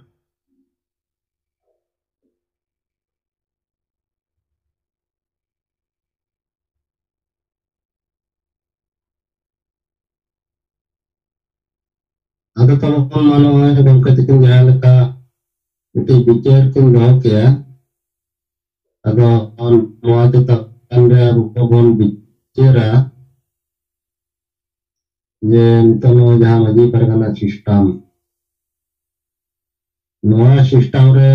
A: ada telepon mana yang ketika jalan ke itu bicara kun doa kia ada mau kita anda rupabon bicara je tano jahan lagi perkara sistem noa sistem re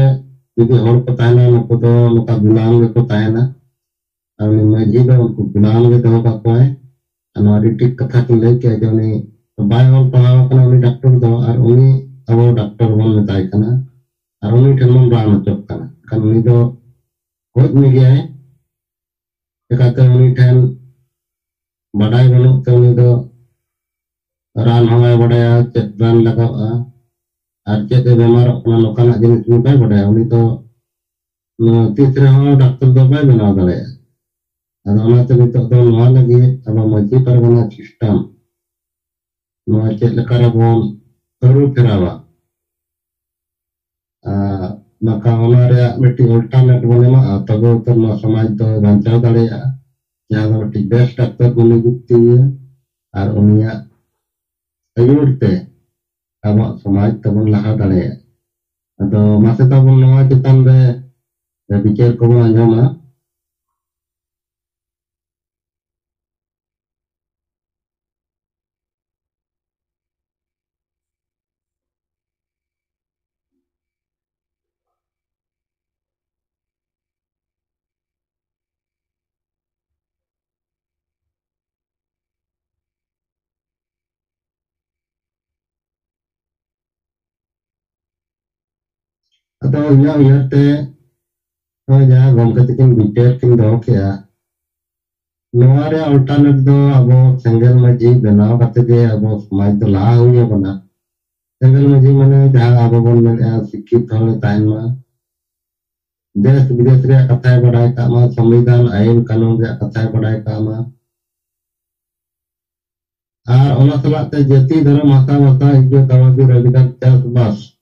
A: jadi orang petahana nak to nak gulang ke petahana और मजी दो उनको गुलाम के दो का है हमारी टिक कथा को लेके जो ने बाय और पढ़ावा कना उनी डॉक्टर दो और उनी अब डॉक्टर बन बताय कना और उनी ठन रान चोक कना kan उनी दो खोज में गया है एकाते उनी ठन बड़ाई बनो तो उनी दो रान हवाय बड़ाया चेत रान लगावा और चेत बेमार अपना लोकाना जिनिस में बाय बड़ाया उनी तो तीसरे हो डॉक्टर दो बाय बना दड़े ada ona te nito do noa lagi aba maji pargana sistem noa chet lekara bon taru firawa maka ona rea meti alternate bone ma tago to no samaj do banchaw dareya jaha do meti best doctor bone gukti ar unia ayur te aba samaj tabon laha dareya ado mase tabon noa chetan re bicar ko bon anjama atau ya te ya gomke tikin bicar kin do kia noa re alternate do abo single maji benaw kate ge abo samaj do la huye bana single maji mane jaha abo bon mane शिक्षित hole tahan ma देश विदेश रे कथा बढ़ाए का मा संविधान आईन कानून रे कथा बढ़ाए का मा Ar ona salat te jati dalam mata ijo tamabi rabikan cas bas.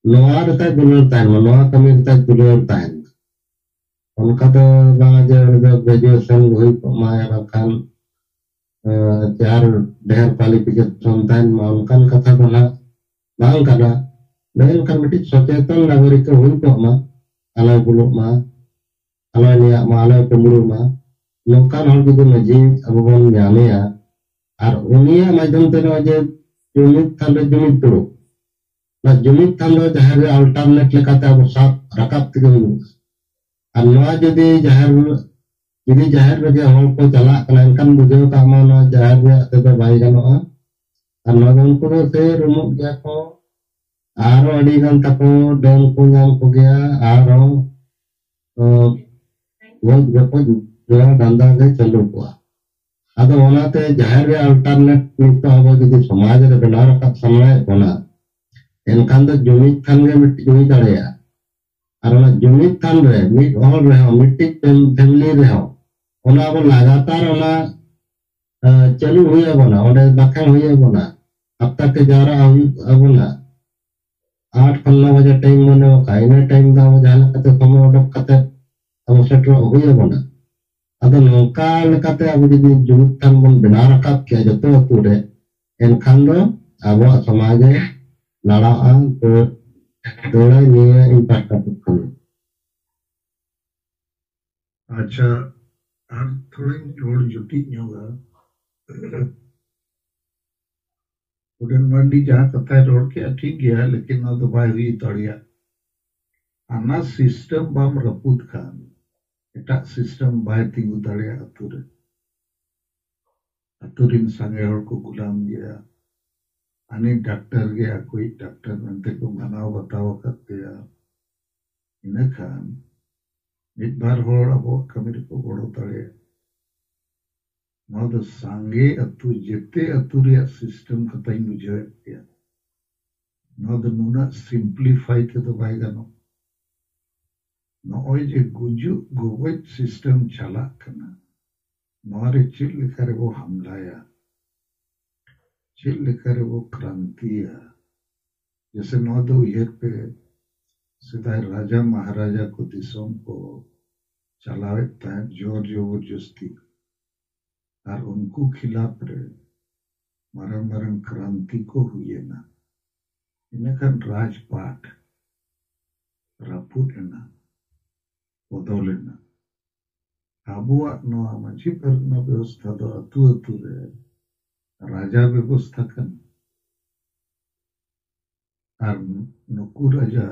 A: Noa detai bulur tain, noa kami detai bulur tain. Onka do bang aja udah graduation hui pemaya akan jar dehar qualification tain maunkan kata dona bang kada. Lain kan mesti socetan nagorik hui kok ma alai buluk ma alai niak ma alai pemburu ma. Nukan hal gitu ngaji abang nyame ya. Ar unia majam teno aja jumit tanda jumit dulu. Nah jumit tanda jahar alternate lekate abu sab rakap tiga minggu. Ar noa jadi jahar bagi hol ko chalak kelainkan bujau tak mana jahar ya tete bayi ganoa. Ar noa gan ko se rumuk gya ko. Aro adi gan tako dan punyam ko gya aro waj bepo jual danda ke chalu ko. Ado onate jahar ya alternate nito abo jadi समाज रे benar kat samlai kona. Enkan do jumit than ge mit jumi darea. Ar ona jumit than re mit hol re ho mitik family re ho. Ona abo लगातार ona चालू हुई बना और बाखा हुई बना अब तक के जा रहा अब ना 8-15 बजे टाइम मने काइने टाइम दा जहां कते समय ओडक कते अब सेटर हुई बना अदो नौका लेकाते अब जदि जुमित थान बन बना रखा किया जतो अतु रे एनखान दो अब समाज लड़ा तो दोड़ा निये इम्पैक्ट कर
E: अच्छा और थोड़ी जोड़ जुटी होगा उड़न मंडी जहाँ कथा रोड के ठीक गया लेकिन ना तो भाई हुई तड़िया आना system bomb रपूत Khan Etah system by तिंगु तड़िया अतुरिन संगे हर को गुलाम गया अने डॉक्टर गया कोई डॉक्टर नंते को मनाव बताओ करते इन खान मिट बार होड़ अब कमिर को बड़ो तड़े नौ सांगे अतु जेते अतुरिया सिस्टम कतई मुझे किया नौ नूना सिंप्लीफाई के तो बाय गनो नौ जे गुजु गोवज सिस्टम चला करना नौरे चिल लिखा वो हमलाया चिल लिखा वो क्रांतिया जैसे नौ दो ईयर पे सीधा राजा महाराजा को दिसों को चलावे तय जोर जबरदस्ती और उनको खिलाफ रे मरम मरम क्रांति को हुए ना इनका राजपाट रापुट ना बदौले ना आबुआ नवा मंची पर ना व्यवस्था दो अतु रे राजा व्यवस्था कन और नुकु राजा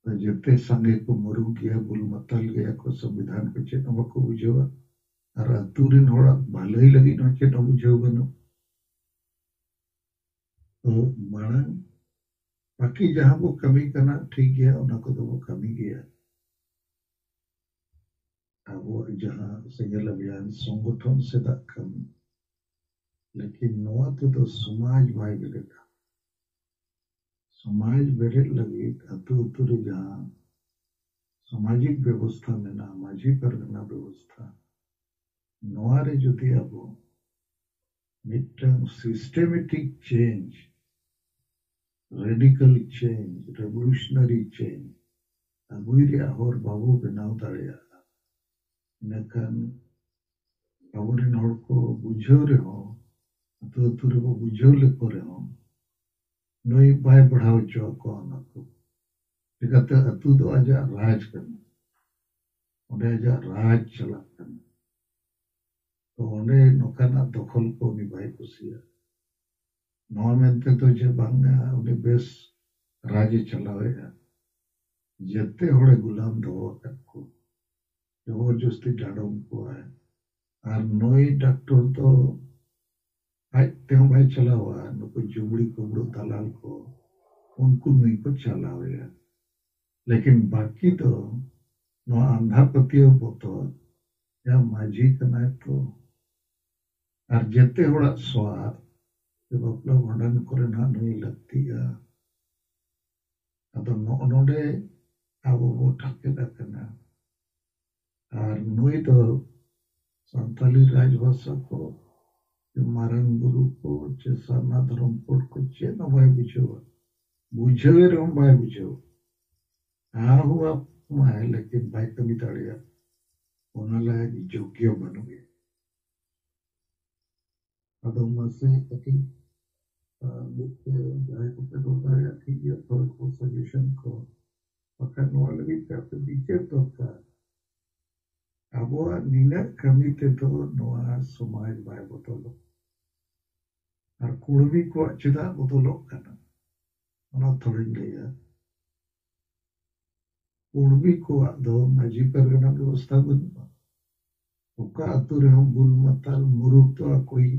E: जेते संगे को मरु गया बुल मतल गया को संविधान को चेतना को बुझेवा और अतुरिन होड़ा भले लगी न चेतना बुझेव बनो तो माना बाकी जहां वो कमी करना ठीक गया उनको तो वो कमी गया अब वो जहां संगल अभियान संगठन से तक कम लेकिन नवा तो समाज भाई बेरेगा समाज बेरे लगी अतुरे जहां सामाजिक व्यवस्था में ना माझी परगना व्यवस्था नवारे जुदी अब मिटन systematic change radical change revolutionary change अबुरी और बाबू बनाव दाड़िया नकन अबुरी नोड़ को बुझो रे हो अतुरे को बुझो ले करे हो नई बाय बढ़ाव चो को अनको लेकिन अतु दो आजा राज करना उन्हें आजा राज चला करना तो उन्हें नौकाना दखल को निभाई कुसिया नॉर्मेंटे तो जे बांगा उन्हें बेस राज चलावे जेते होड़े गुलाम दो को जबरदस्ती डाड़ों को है और नई डॉक्टर तो आज त्यों भाई चला हुआ नुको जुबड़ी कुबड़ो दलाल को उनको नहीं को चलावे लेकिन बाकी तो नो आंधा पतियों पोतो या माझी कना तो और जेते होड़ा स्वाद जब अपना वर्णन करे ना नहीं लगती है अतो नोडे अब वो ठक्के करना और नई तो संताली राजभाषा को मारंग गुरु को चे सारना धर्म कोड को चे न बाय बुझावे रम बाय बुझाव हाँ हुआ माय लेकिन बाय कमी ताड़िया ओनाला योग्य बनोगे अदो मसे अति जाए को पे दो ताड़िया ठीक है थोड़ा को सजेशन को पकड़ वाले भी पे बीचे तो का अब निना कमी ते तो नोआ समाज बाय बतलो और कुड़वी को चेदा बतलो करना ona thorin gaya कुड़वी को दो माजी परगना व्यवस्था बनुआ ओका अतु रे हम बुल मताल मुरुक तो कोई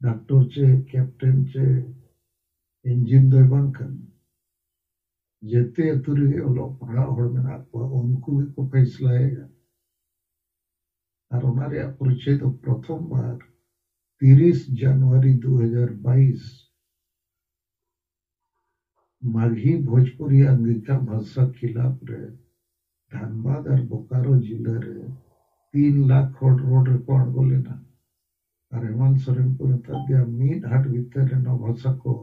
E: डॉक्टर चे कैप्टन चे इंजिन दो बंकन जेते अतु रे ओलो पढ़ा होड़ मेना को उनको भी को फैसला है और हमारे परिचय तो प्रथम बार 30 जनवरी 2022 माघी भोजपुरी अंगिका भाषा खिलाफ रे धनबाद और बोकारो जिले रे 3 लाख रोड रिकॉर्ड बोले ना और हेमंत सोरेन को बता दिया मीट हाट भीतर नो भाषा को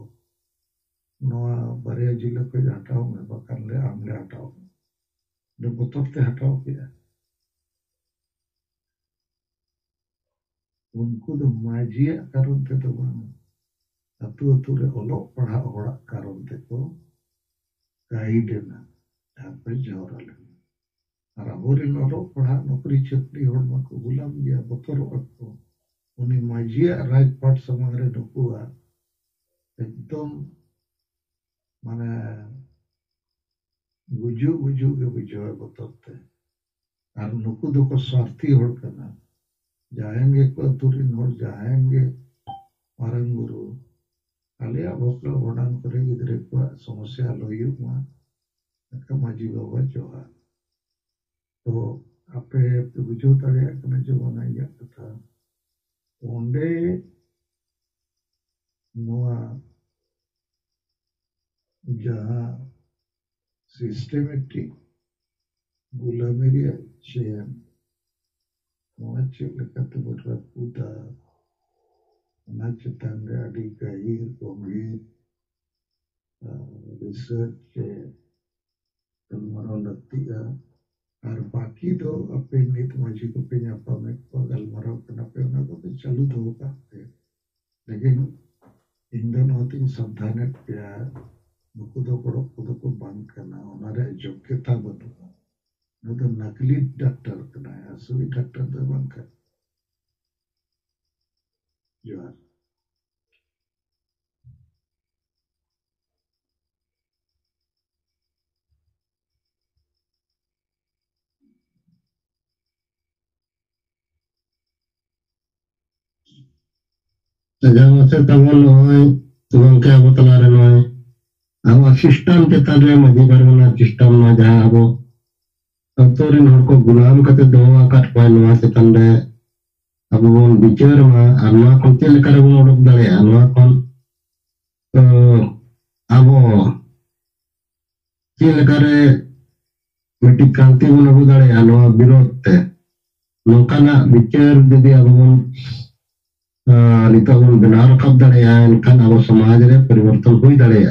E: नोआ बारिया जिले को हटाओ में बकान ले आमले हटाओ जो बोतोते हटाओ किया उनको तो माजिया कारण थे तो अतु अतु रे ओलो पढ़ा होड़ा कारण थे को गाइड ना यहाँ पे जोर आले और अबोरिन ओलो पढ़ा नौकरी चक्री होड़ में को गुलाम गया बतरो को उन्हें माजिया राजपाट समारे नुकुआ एकदम माने गुजु के बुझावे बतरते और नुकु दो को स्वार्थी होड़ करना जाएंगे को तुरिन होड़ जाएंगे मारंग गुरु आलिया भोसलो वडान करे गिदरे को समस्या लोयु मा का माजी बाबा जोहा तो आपे बुझो ताड़े कने जो बनाया कथा ओंडे नोआ जहां सिस्टेमेटिक गुलामेरिया चेन नोआ चेलकते बोटरा पुदा Nachitanga Adikair Gomir research Tulmarondatia और बाकी तो अपने नित माजी को पे यहाँ में पगल मरो करना पे उन्हें को तो चालू तो होगा लेकिन इन दोनों होती सावधान क्या नुकुदो को बंद करना उन्हें योग्यता बनूंगा न तो नकली डॉक्टर करना है असली डॉक्टर तो बंद कर जोहार
A: jangan saya tahu loh tuang ke apa telah loh awak sistem kita ada masih berguna sistem aja abo autorin harko gulam kata doa kat poin loh setanda abo bon bicara mah anwa kon tel kare bon odok dale anwa kon abo tel kare metik kanti bon abo dale anwa birot te nongkana bicara jadi abo bon नितों बिना रखब दड़े इनका अब समाज रे परिवर्तन हुई दड़े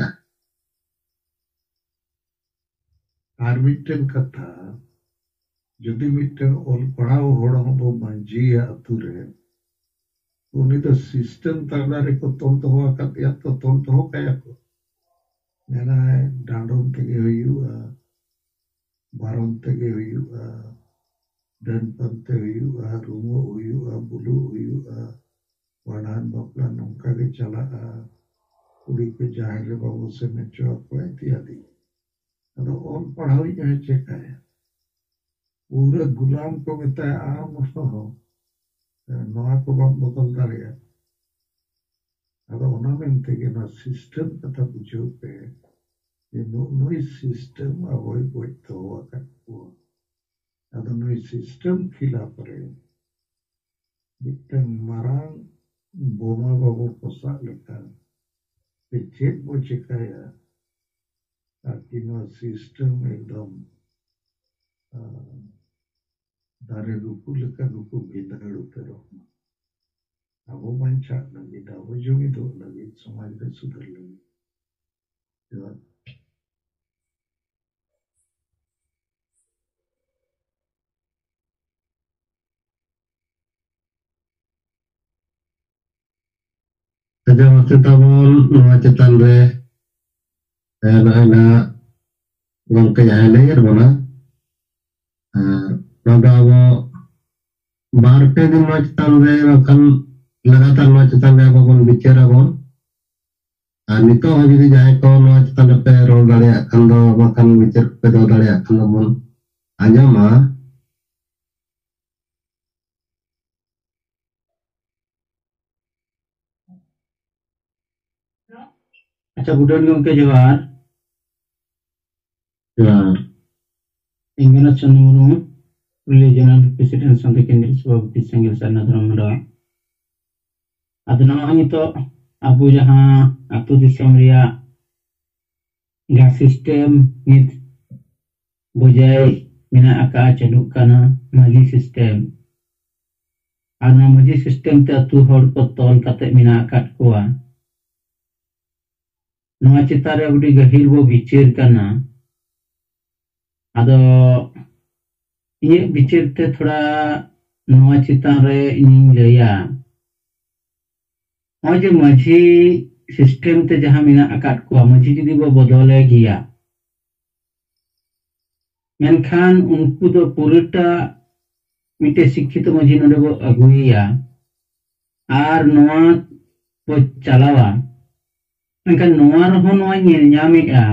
E: और मिट्टन कथा जदि मिट्टन ओल पढ़ाओ होड़ा हो मंजिया अतुरे उन्हीं तो सिस्टम तगड़ा को तोल तो हुआ करते या तो तोल तो हो क्या को मैंने डांडों तक हुआ बारों तक हुआ डन पंते हुआ रूमो हुआ बुलू हुआ वाडान बपला नौका के चला कुड़ी के जाहिर बाबू से में चौक को इत्यादि तो और पढ़ाई जो है चेक है पूरे गुलाम को बताया आम हो नवा को बाप बदल दाड़िया अदा मेनते के ना सिस्टम कथा बुझो पे ये नोई सिस्टम अवॉइड बोई तो हुआ करको अदा नोई सिस्टम खिला परे बिटन मारांग बोमा बाबू पोसा लेका चेक बो चेकाया ताकि ना सिस्टम एकदम दारे रुकु लेका रुकु भिंदाड़ू पे रोकना ᱟᱵᱚ ᱵᱟᱧᱪᱟᱜ ᱞᱟᱹᱜᱤᱫ, ᱟᱵᱚ ᱡᱩᱢᱤᱫᱚᱜ ᱞᱟᱹᱜᱤᱫ, ᱥᱚᱢᱟᱡᱽ ᱨᱮ ᱥᱩᱫᱷᱟᱹᱨ ᱞᱟᱹᱜᱤᱫ ᱡᱚᱦᱟᱨ।
A: Sejauh waktu tabon nua cetan re na gongke yang lain bona nada abo bar pe din nua cetan re akan लगातार नua cetan re abo bon bicara bon nito jadi jahe ko nua cetan pe rol dareyak kan do makan bicar pe do dareyak kan do bon anjama
F: अच्छा बुडन गमके जोहार
A: Johar
F: इंगना चंद्रमुर्मू रिलीजनल president संघ केंद्रीय सभापति संघ सरना धर्मरा अदना नितो अबु जहां अतु दिसम रिया गा सिस्टम नित बजाय मिना आका चालू काना माजी सिस्टम आना माजी सिस्टम ते अतु हर को तोल कते मिना आका कोआ नवा चितारे अबडी गहिर बो बिचेर काना अदो ये बिचेर ते थोड़ा नवा चितारे इन लया जे माझी सिस्टम ते जहां मिना आकाट को माझी जुदी बो बदले गया मेनखान उनको दो पुरटा मिटे शिक्षित माझी नडे बो अगुइया आर नवा बो चलावा मेनखान नवा रहो नवा नेल ᱧᱟᱢᱮᱜᱼᱟ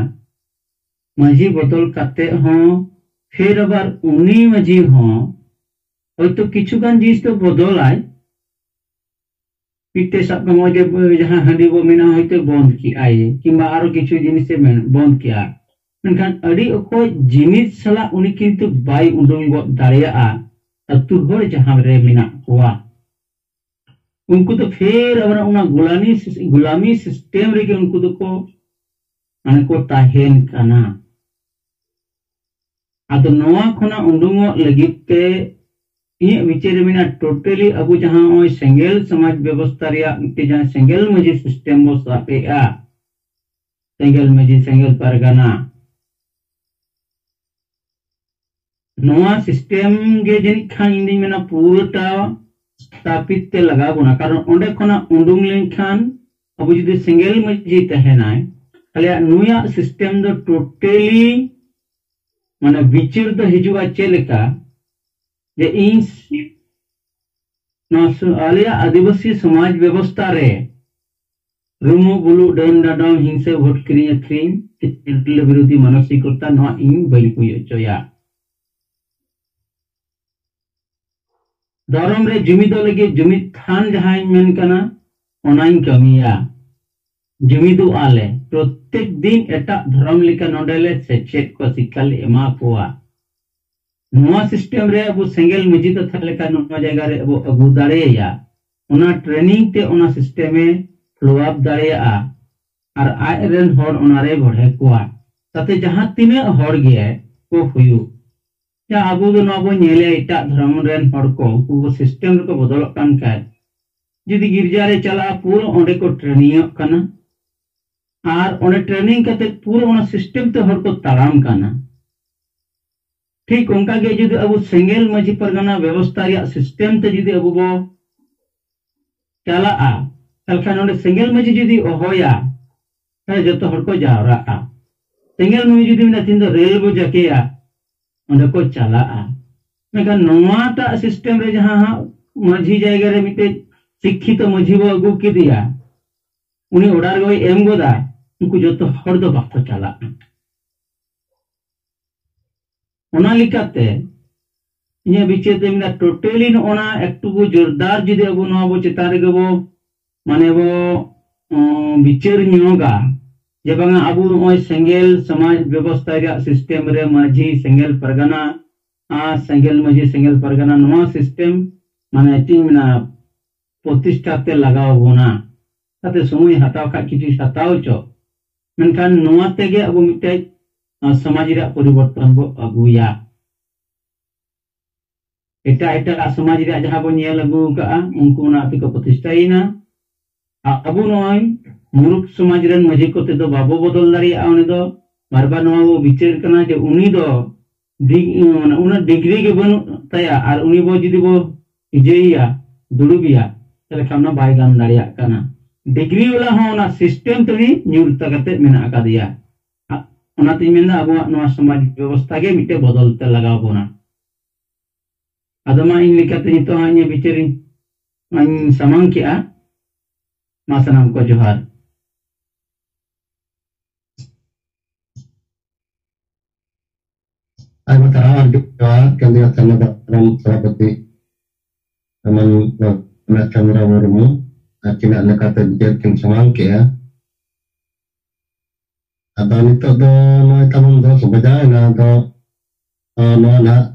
F: माझी बदल काते हो फिर अबार उनी माझी हो होयतो किछुगान जिनिस तो बदलाय पिटे सब मजे जहां हंडी बो मेना होयतो बंद की आए किंबा आरो किछु जिनिस बंद किया मेनखान अडी अको जिनिस सला उनी किंतु बाय उडुंग गो दाड़ेया अतु हर जहां रे मेना कोआ उनको तो फिर अब उना गुलामी सिस्टम रे उनको तो को माने को ताहेन काना आदो नवा खना उडुंगो लगिते ये विचार में टोटली अब जहां ओय सेंगेल समाज व्यवस्था रिया मिटे जहां सेंगेल मजी सिस्टम बो सापेआ सेंगेल मजी सेंगेल परगना नवा सिस्टम गे जनि खान इंदी मेना पूरटा स्थापित ते लगा गुना कारण ओंडे खना उडुंग लेनखान अब जुदी सेंगेल मजी तहेनाय खाली नुया सिस्टम दो टोटली माने विचार दो हिजुआ चेलेका जे इन आलिया आदिवासी समाज व्यवस्था रे रुमु बुलु डन डाडम हिंसे वोट क्रिया क्रीम तिल विरोधी मानसिकता नवा इन बई कुय चोया धर्म रे जुमिदो लगे जुमिद थान जहां मेन कना ओनाइन कमिया जुमिदो आले प्रत्येक दिन एटा धर्म लिका नोडेले सेचेत को सिक्काले एमा कोआ नवा सिस्टम रे अब सेंगेल मजी तो थाले का नवा जगह रे अब अगु दाड़ेया ओना ट्रेनिंग ते ओना सिस्टम में फ्लो अप दाड़ेया और आय रेन हर ओना रे बढ़े कोआ ताते जहां तिने हर गे को हुयु या अबु दो नबो नेले इटा धर्म रेन हर को वो सिस्टम को बदल कान का जदी गिरजा रे चला पूरा ओंडे को ट्रेनिंग कना और ओंडे ट्रेनिंग कते पूरा ओना सिस्टम ते हर को ताड़ाम काना ठीक उनका के जुदी अब सेंगेल मजी परगना व्यवस्था रिया सिस्टम ते जुदी अब बो चला आ तलखान ओंडे सेंगेल मजी जुदी ओहोया है जतो हर को जावरा आ सेंगेल मजी जुदी मिना तिन दो रेल बो जकेया ओंडे को चला आ मेका नोवाटा सिस्टम रे जहां मजी जायगा रे मिते शिक्षित मजी बो अगु के दिया उनी ओडार गई एम गोदा उनको जतो हर दो बातो चला ओना लिकाते इने बिचेते मिना टोटली ओना एकटुकु जोरदार जुदी अब नवा बो चितारे गबो माने बो बिचार न्योगा जे बांगा अब ओय सेंगेल समाज व्यवस्था रे सिस्टम रे माझी सेंगेल परगना आ सेंगेल माझी सेंगेल परगना नवा सिस्टम माने टीमना प्रतिष्ठा ते लगाव बोना ताते समय हटाव का किछि हटाव चो मेनखान नवा तेगे अब मिटे समाज रे परिवर्तन बो अगुया eta समाज रे जहां बो nyel agu ka unku na api ko प्रतिष्ठाइना abu noy muruk समाज ren maji ko te do babo bodol daria uni do barbar noa bo bicer kana je uni do una degree ge banu taya ar uni bo jidi bo ijeiya dulubiya tale kamna bai gan daria kana degree wala ho na system tani nyurta kate mena akadiya ona timena abu noa समाज व्यवस्था ge mite bodol te laga bona adama in likate nito hanya bicerin an samang kia masanam ko johar
A: Ay mataar juga kalian sama dalam serapati teman na Chandra Murmu Cina nakata bikin semangke ya atau itu do no tamun do sebagai na do no na